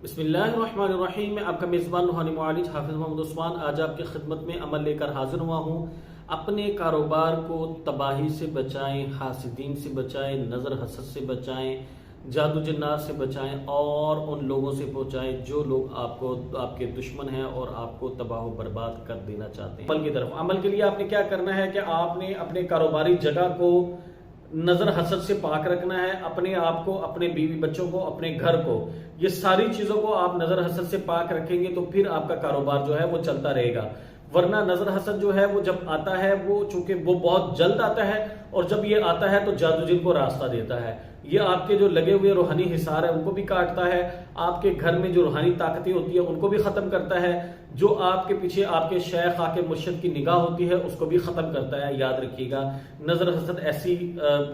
بسم اللہ الرحمن الرحیم. میں آپ کا میزبان روحانی معالج حافظ محمد عثمان آج آپ کی خدمت میں عمل لے کر حاضر ہوا ہوں. اپنے کاروبار کو تباہی سے بچائیں، حاسدین سے بچائیں، نظر حسد سے بچائیں، جادو جنات سے بچائیں اور ان لوگوں سے پہنچائیں جو لوگ آپ کے دشمن ہیں اور آپ کو تباہ و برباد کر دینا چاہتے ہیں. عمل کی طرف، عمل کے لیے آپ نے کیا کرنا ہے کہ آپ نے اپنے کاروباری جگہ کو نظر حسد سے پاک رکھنا ہے. اپنے آپ کو، اپنے بیوی بچوں کو، اپنے گھر کو، یہ ساری چیزوں کو آپ نظر حسد سے پاک رکھیں گے تو پھر آپ کا کاروبار جو ہے وہ چلتا رہے گا. ورنہ نظر حسد جو ہے وہ جب آتا ہے، وہ چونکہ وہ بہت جلد آتا ہے اور جب یہ آتا ہے تو جادو جن کو راستہ دیتا ہے. یہ آپ کے جو لگے ہوئے روحانی حصار ہیں ان کو بھی کاٹتا ہے، آپ کے گھر میں جو روحانی طاقتیں ہوتی ہیں ان کو بھی ختم کرتا ہے، جو آپ کے پیچھے آپ کے شیخ، آپ کے مرشد کی نگاہ ہوتی ہے اس کو بھی ختم کرتا ہے. یاد رکھیے گا، نظر حسد ایسی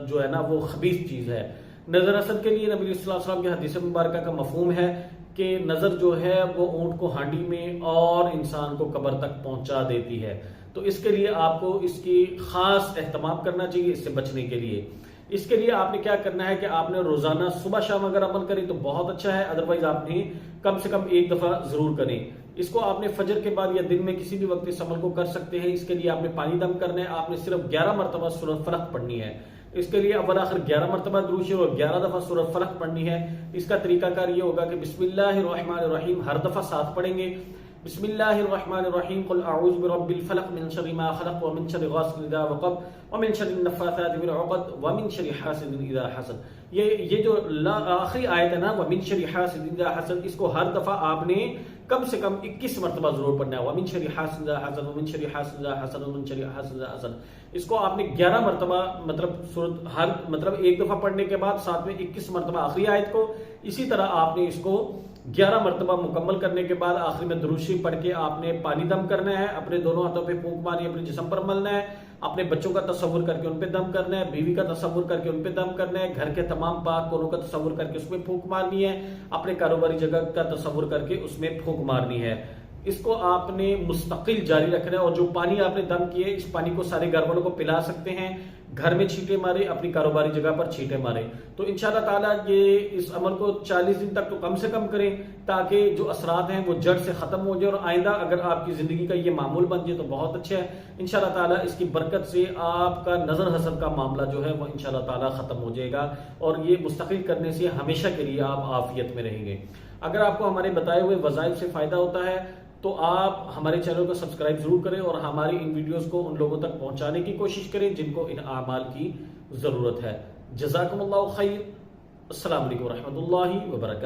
جو ہے نا وہ خبیث چیز ہے. نظر حسد کے لیے نبی صلی اللہ علیہ وسلم کے حدیث مبارکہ کا مفہوم ہے کہ نظر جو ہے وہ اونٹ کو ہانڈی میں اور انسان کو قبر تک پہنچا دیتی ہے. تو اس کے لیے آپ کو اس کی خاص اہتمام کرنا چاہیے اس سے بچنے کے لیے. اس کے لیے آپ نے کیا کرنا ہے کہ آپ نے روزانہ صبح شام اگر عمل کریں تو بہت اچھا ہے، ادروائز آپ نے کم سے کم ایک دفعہ ضرور کریں. اس کو آپ نے فجر کے بعد یا دن میں کسی بھی وقت اس عمل کو کر سکتے ہیں. اس کے لیے آپ نے پانی دم کرنا ہے. آپ نے صرف 11 مرتبہ سورۃ فلق پڑھنی ہے. اس کے لیے اول آخر 11 مرتبہ درود شریف اور 11 دفعہ سورۃ فلق پڑھنی ہے. اس کا طریقہ کار یہ ہوگا کہ بسم اللہ الرحمن الرحیم ہر دفعہ ساتھ پڑھیں گے. بسم اللہ الرحمن الرحیم قل اعوذ برب الفلق من شر ما خلق ومن شر غاسق اذا وقب ومن شر النفاثات في العقد ومن شر حاسد اذا حسد. یہ جو آخری آیت ہے نا ومن شر حاسد اذا حسد، اس کو ہر دفعہ آپ نے کم سے کم 21 مرتبہ ضرور پڑھنا ہے. ومن شر حاسد اذا حسد ومن شر حاسد اذا حسد ومن شر حاسد اذا حسد. اس کو آپ نے 11 مرتبہ مطلب ایک دفعہ پڑھنے کے بعد ساتھ میں 21 مرتبہ آخری آیت کو، اسی طرح آپ نے اس کو 11 مرتبہ مکمل کرنے کے بعد آخری میں درود شریف پڑھ کے آپ نے پانی دم کرنا ہے. اپنے دونوں ہاتھوں پہ پھونک ماری، اپنے جسم پر ملنا ہے. اپنے بچوں کا تصور کر کے ان پہ دم کرنا ہے، بیوی کا تصور کر کے ان پہ دم کرنا ہے، گھر کے تمام پاک کونوں کا تصور کر کے اس میں پھونک مارنی ہے، اپنے کاروباری جگہ کا تصور کر کے اس میں پھونک مارنی ہے. اس کو آپ نے مستقل جاری رکھنا ہے. اور جو پانی آپ نے دم کیے اس پانی کو سارے گھر والوں کو پلا سکتے ہیں. گھر میں چھینٹے مارے، اپنی کاروباری جگہ پر چھینٹے مارے. تو انشاءاللہ تعالیٰ یہ اس عمل کو 40 دن تک تو کم سے کم کریں تاکہ جو اثرات ہیں وہ جڑ سے ختم ہو جائے. اور آئندہ اگر آپ کی زندگی کا یہ معمول بن جائے تو بہت اچھا ہے. انشاءاللہ تعالیٰ اس کی برکت سے آپ کا نظر حسد کا معاملہ جو ہے وہ انشاءاللہ تعالیٰ ختم ہو جائے گا اور یہ مستقل کرنے سے ہمیشہ کے لیے آپ عافیت میں رہیں گے. اگر آپ کو ہمارے بتائے ہوئے وظائف سے فائدہ ہوتا ہے تو آپ ہمارے چینل کو سبسکرائب ضرور کریں اور ہماری ان ویڈیوز کو ان لوگوں تک پہنچانے کی کوشش کریں جن کو ان اعمال کی ضرورت ہے. جزاکم اللہ خیر. السلام علیکم ورحمۃ اللہ وبرکاتہ.